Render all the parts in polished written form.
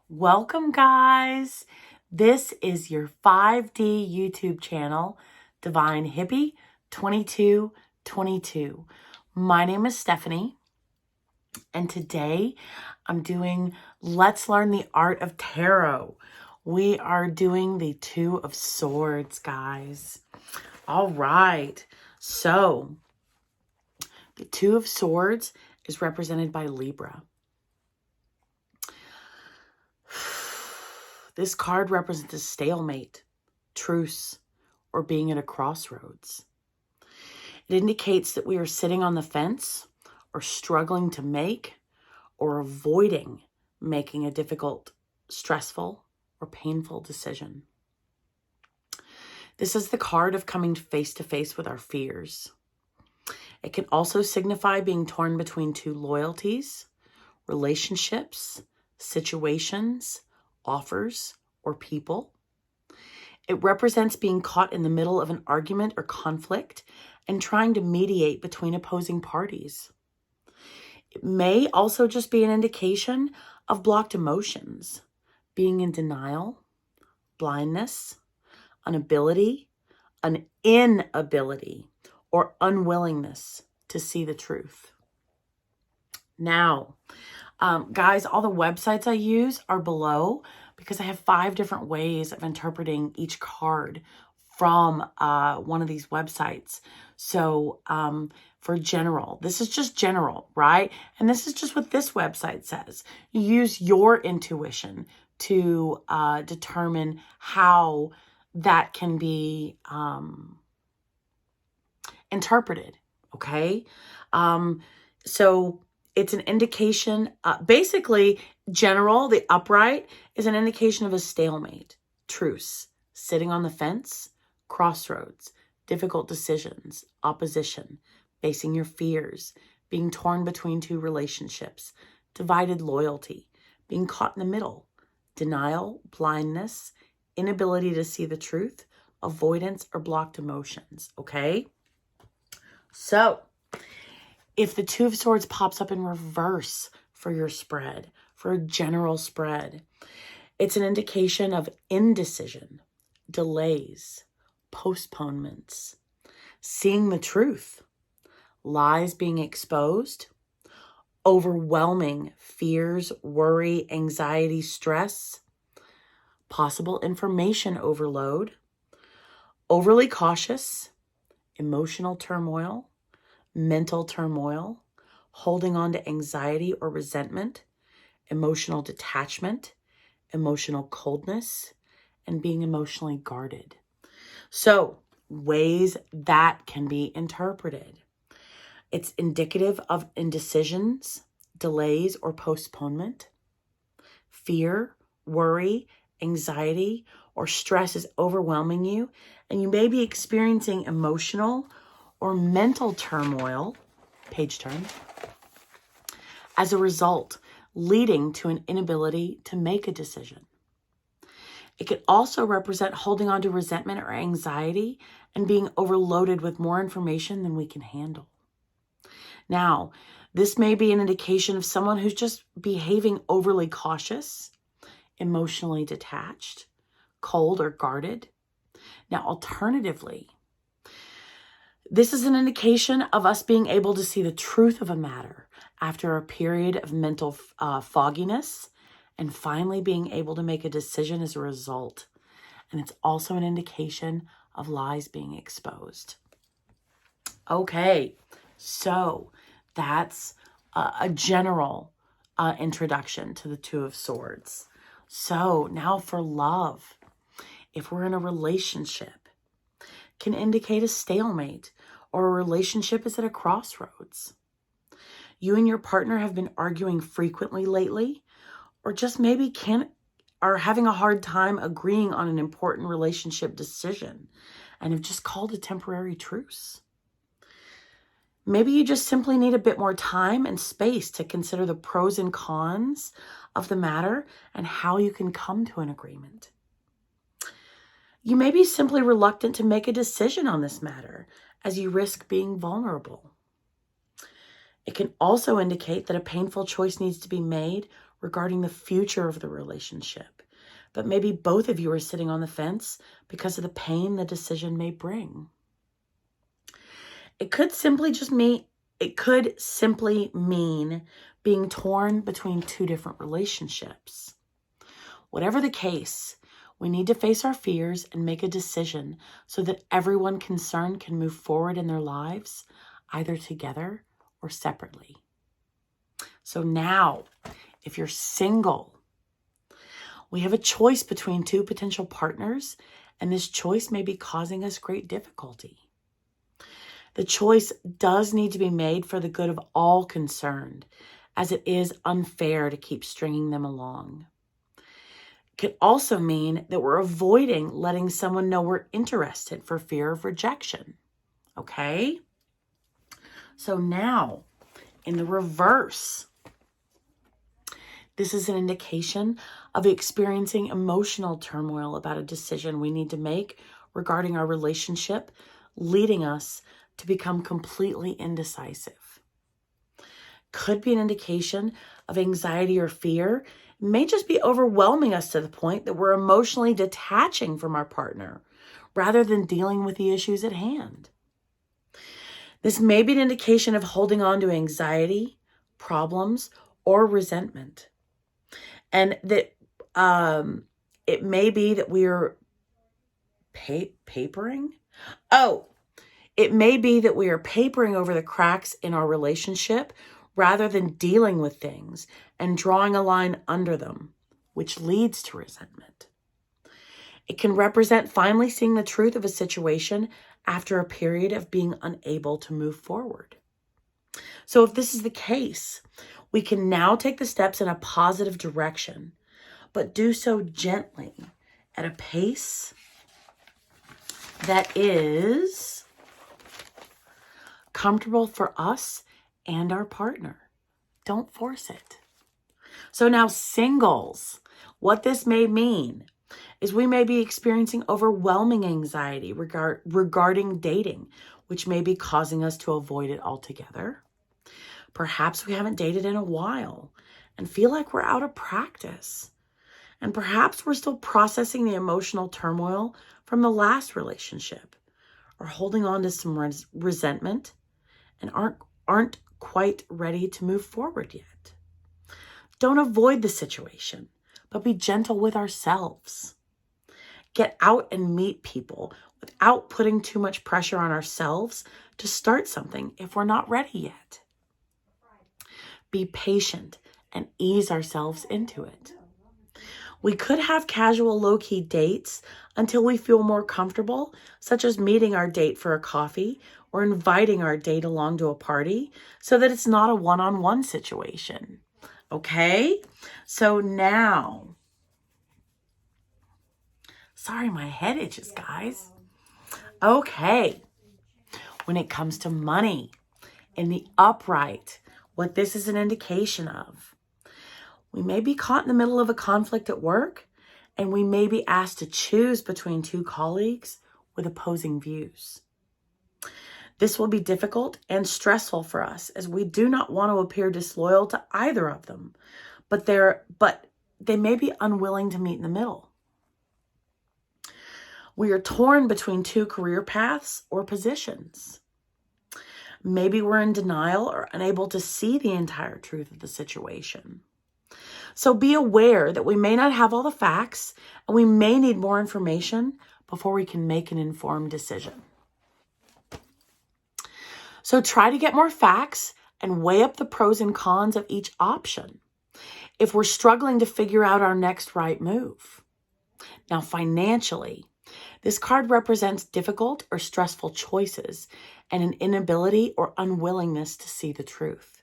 Welcome, guys. This is your 5D YouTube channel, Divine Hippie 2222. My name is Stephanie, and today I'm doing Let's Learn the Art of Tarot. We are doing the Two of Swords, guys. All right. So, the Two of Swords is represented by Libra. This card represents a stalemate, truce, or being at a crossroads. It indicates that we are sitting on the fence or struggling to make or avoiding making a difficult, stressful, or painful decision. This is the card of coming face to face with our fears. It can also signify being torn between two loyalties, relationships, situations, offers, or people. It represents being caught in the middle of an argument or conflict and trying to mediate between opposing parties. It may also just be an indication of blocked emotions, being in denial, blindness, an inability, or unwillingness to see the truth. Now, guys, all the websites I use are below because I have 5 different ways of interpreting each card from one of these websites. So for general, this is just general, right? And this is just what this website says. You use your intuition to determine how that can be interpreted, okay? So it's an indication, basically, general, the upright, is an indication of a stalemate, truce, sitting on the fence, crossroads, difficult decisions, opposition, facing your fears, being torn between two relationships, divided loyalty, being caught in the middle, denial, blindness, inability to see the truth, avoidance, or blocked emotions, okay? So, if the Two of Swords pops up in reverse for your spread, for a general spread, it's an indication of indecision, delays, postponements, seeing the truth, lies being exposed, overwhelming fears, worry, anxiety, stress, possible information overload, overly cautious, emotional turmoil, mental turmoil, holding on to anxiety or resentment, emotional detachment, emotional coldness, and being emotionally guarded. So, ways that can be interpreted. It's indicative of indecisions, delays, or postponement. Fear, worry, anxiety, or stress is overwhelming you, and you may be experiencing emotional or mental turmoil, page turn, as a result, leading to an inability to make a decision. It could also represent holding on to resentment or anxiety and being overloaded with more information than we can handle. Now, this may be an indication of someone who's just behaving overly cautious, emotionally detached, cold, or guarded. Now, alternatively, this is an indication of us being able to see the truth of a matter after a period of mental fogginess and finally being able to make a decision as a result. And it's also an indication of lies being exposed. Okay, so that's a general introduction to the Two of Swords. So now for love. If we're in a relationship, can indicate a stalemate or a relationship is at a crossroads. You and your partner have been arguing frequently lately, or just maybe are having a hard time agreeing on an important relationship decision and have just called a temporary truce. Maybe you just simply need a bit more time and space to consider the pros and cons of the matter and how you can come to an agreement. You may be simply reluctant to make a decision on this matter as you risk being vulnerable. It can also indicate that a painful choice needs to be made regarding the future of the relationship. But maybe both of you are sitting on the fence because of the pain the decision may bring. It could simply mean being torn between two different relationships. Whatever the case, we need to face our fears and make a decision so that everyone concerned can move forward in their lives, either together or separately. So now, if you're single, we have a choice between two potential partners, and this choice may be causing us great difficulty. The choice does need to be made for the good of all concerned, as it is unfair to keep stringing them along. It could also mean that we're avoiding letting someone know we're interested for fear of rejection. Okay? So now, in the reverse, this is an indication of experiencing emotional turmoil about a decision we need to make regarding our relationship, leading us to become completely indecisive. Could be an indication of anxiety or fear. It may just be overwhelming us to the point that we're emotionally detaching from our partner rather than dealing with the issues at hand. This may be an indication of holding on to anxiety, problems, or resentment. And that it may be that we're papering. It may be that we are papering over the cracks in our relationship rather than dealing with things and drawing a line under them, which leads to resentment. It can represent finally seeing the truth of a situation after a period of being unable to move forward. So if this is the case, we can now take the steps in a positive direction, but do so gently at a pace that is comfortable for us and our partner. Don't force it. So now singles, what this may mean is we may be experiencing overwhelming anxiety regarding dating, which may be causing us to avoid it altogether. Perhaps we haven't dated in a while and feel like we're out of practice. And perhaps we're still processing the emotional turmoil from the last relationship or holding on to some resentment and aren't quite ready to move forward yet. Don't avoid the situation, but be gentle with ourselves. Get out and meet people without putting too much pressure on ourselves to start something if we're not ready yet. Be patient and ease ourselves into it. We could have casual low-key dates until we feel more comfortable, such as meeting our date for a coffee or inviting our date along to a party so that it's not a one-on-one situation. Okay? So now, sorry, my head itches, guys. Okay. When it comes to money in the upright, what this is an indication of, we may be caught in the middle of a conflict at work, and we may be asked to choose between two colleagues with opposing views. This will be difficult and stressful for us as we do not want to appear disloyal to either of them, but they may be unwilling to meet in the middle. We are torn between two career paths or positions. Maybe we're in denial or unable to see the entire truth of the situation. So be aware that we may not have all the facts and we may need more information before we can make an informed decision. So try to get more facts and weigh up the pros and cons of each option if we're struggling to figure out our next right move. Now, financially, this card represents difficult or stressful choices and an inability or unwillingness to see the truth.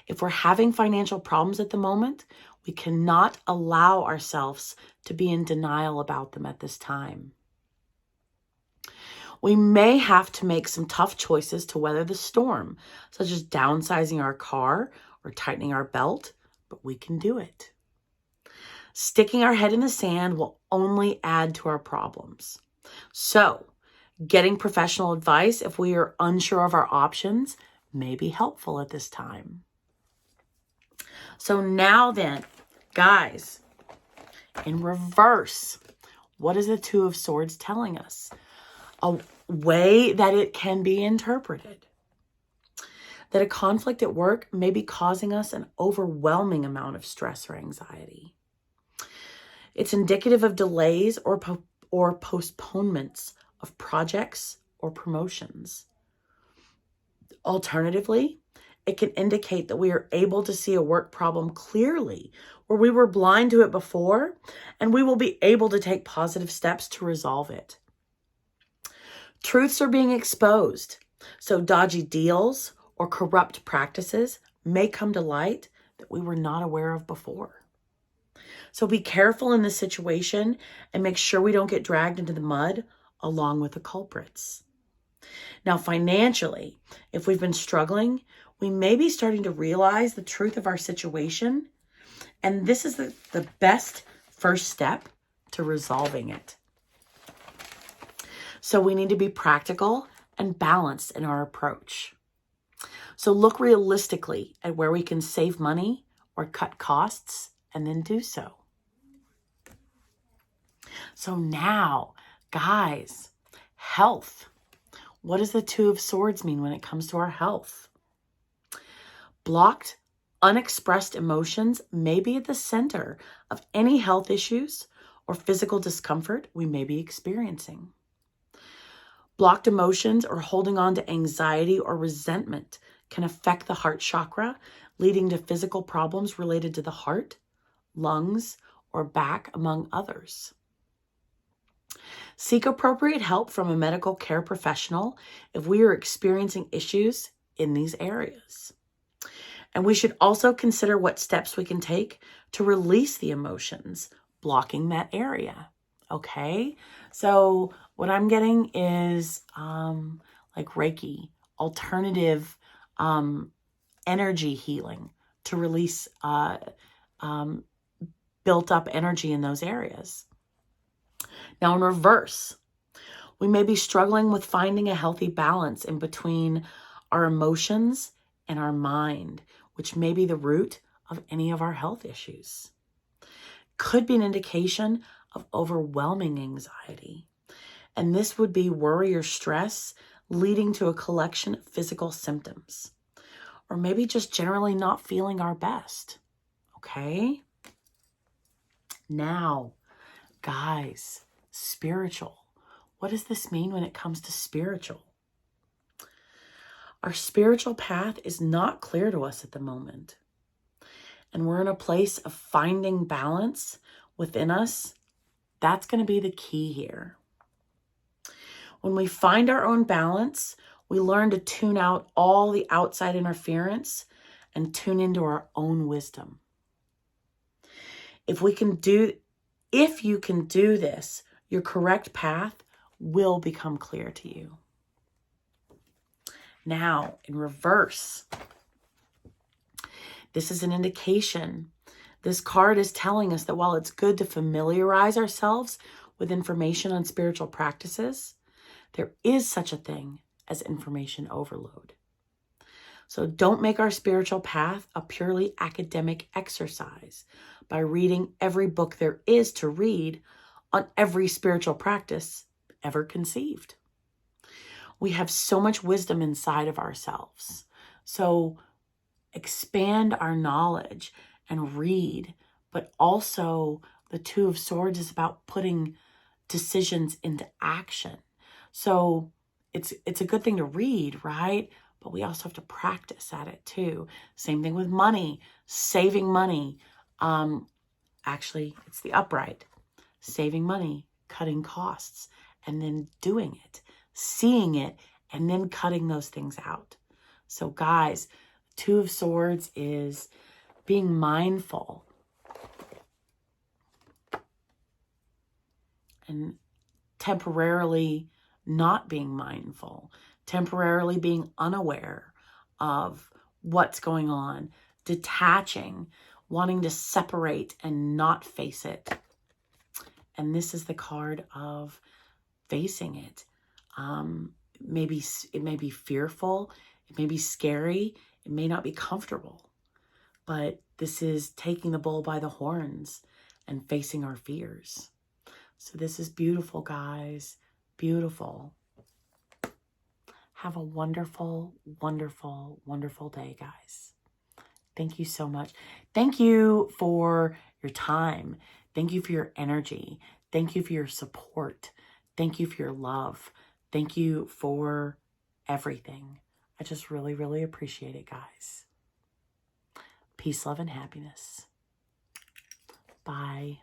If we're having financial problems at the moment, we cannot allow ourselves to be in denial about them at this time. We may have to make some tough choices to weather the storm, such as downsizing our car or tightening our belt, but we can do it. Sticking our head in the sand will only add to our problems. So, getting professional advice if we are unsure of our options may be helpful at this time. So now then, guys, in reverse, what is the Two of Swords telling us? A way that it can be interpreted. That a conflict at work may be causing us an overwhelming amount of stress or anxiety. It's indicative of delays or postponements of projects or promotions. Alternatively, it can indicate that we are able to see a work problem clearly, where we were blind to it before, and we will be able to take positive steps to resolve it. Truths are being exposed, so dodgy deals or corrupt practices may come to light that we were not aware of before. So be careful in this situation and make sure we don't get dragged into the mud along with the culprits. Now, financially, if we've been struggling, we may be starting to realize the truth of our situation. And this is the best first step to resolving it. So we need to be practical and balanced in our approach. So look realistically at where we can save money or cut costs, and then do so. So now, guys, health. What does the Two of Swords mean when it comes to our health? Blocked, unexpressed emotions may be at the center of any health issues or physical discomfort we may be experiencing. Blocked emotions or holding on to anxiety or resentment can affect the heart chakra, leading to physical problems related to the heart, lungs, or back, among others. Seek appropriate help from a medical care professional if we are experiencing issues in these areas. And we should also consider what steps we can take to release the emotions blocking that area. Okay, so what I'm getting is like Reiki, alternative energy healing to release built up energy in those areas. Now, in reverse, we may be struggling with finding a healthy balance in between our emotions and our mind, which may be the root of any of our health issues. Could be an indication of overwhelming anxiety. And this would be worry or stress leading to a collection of physical symptoms. Or maybe just generally not feeling our best. Okay? Now, guys, spiritual. What does this mean when it comes to spiritual? Our spiritual path is not clear to us at the moment. And we're in a place of finding balance within us. That's going to be the key here. When we find our own balance, we learn to tune out all the outside interference and tune into our own wisdom. If you can do this, your correct path will become clear to you. Now, in reverse, this is an indication. This card is telling us that while it's good to familiarize ourselves with information on spiritual practices, there is such a thing as information overload. So don't make our spiritual path a purely academic exercise by reading every book there is to read on every spiritual practice ever conceived. We have so much wisdom inside of ourselves. So expand our knowledge and read, but also the Two of Swords is about putting decisions into action. So it's a good thing to read, right? But we also have to practice at it too. Same thing with money, saving money. Actually, it's the upright. Saving money, cutting costs, and then doing it, seeing it, and then cutting those things out. So guys, Two of Swords is being mindful and temporarily not being mindful, temporarily being unaware of what's going on, detaching, wanting to separate and not face it. And this is the card of facing it. Maybe it may be fearful. It may be scary. It may not be comfortable, but this is taking the bull by the horns and facing our fears. So this is beautiful, guys. Beautiful. Have a wonderful, wonderful, wonderful day, guys. Thank you so much. Thank you for your time. Thank you for your energy. Thank you for your support. Thank you for your love. Thank you for everything. I just really, really appreciate it, guys. Peace, love, and happiness. Bye.